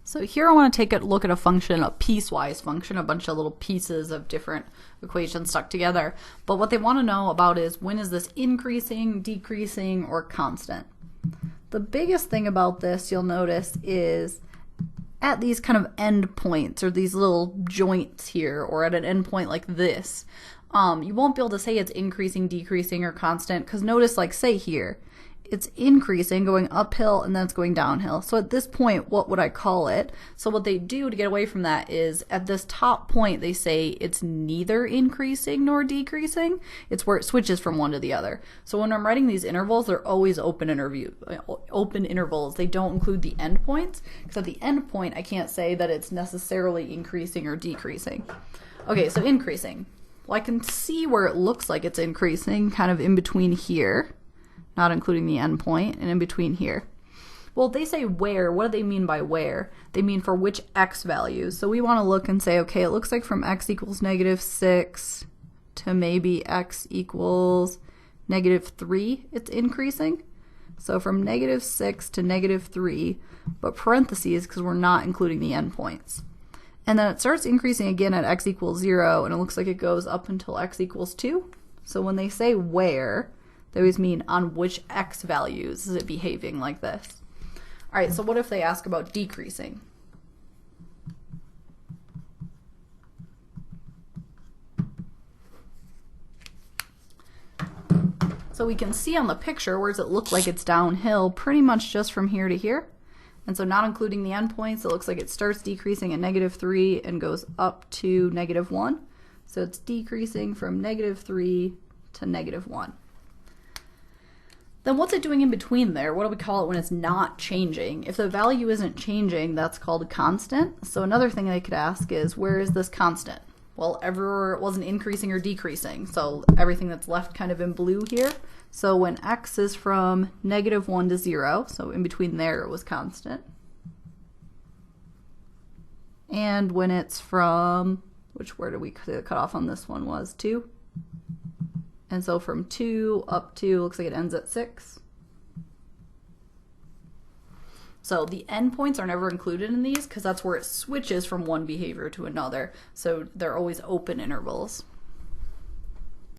So here I want to take a look at a function, a piecewise function, a bunch of little pieces of different equations stuck together. But what they want to know about is when is this increasing, decreasing, or constant? The biggest thing about this you'll notice is at these kind of end points or these little joints here or at an end point like this, you won't be able to say it's increasing, decreasing, or constant because notice like say here, it's increasing, going uphill, and then it's going downhill. So at this point, what would I call it? So what they do to get away from that is at this top point, they say it's neither increasing nor decreasing. It's where it switches from one to the other. So when I'm writing these intervals, they're always open intervals. They don't include the endpoints, because at the end point, I can't say that it's necessarily increasing or decreasing. Okay, so increasing. Well, I can see where it looks like it's increasing, kind of in between here, not including the endpoint, and in between here. Well, they say where. What do they mean by where? They mean for which x values. So we want to look and say, okay, it looks like from x equals -6 to maybe x equals -3, it's increasing. So from -6 to -3, but parentheses because we're not including the endpoints. And then it starts increasing again at x equals 0, and it looks like it goes up until x equals 2. So when they say where, they always mean on which x values is it behaving like this. All right, so what if they ask about decreasing? So we can see on the picture, where does it look like it's downhill pretty much just from here to here. And so not including the endpoints, it looks like it starts decreasing at -3 and goes up to -1. So it's decreasing from -3 to -1. Then what's it doing in between there? What do we call it when it's not changing? If the value isn't changing, that's called a constant. So another thing they could ask is, where is this constant? Well, everywhere it wasn't increasing or decreasing, so everything that's left kind of in blue here. So when x is from -1 to 0, so in between there it was constant. And when it's from, where did we cut off on this one was 2? And so from 2 up to, looks like it ends at 6. So the endpoints are never included in these because that's where it switches from one behavior to another. So they're always open intervals.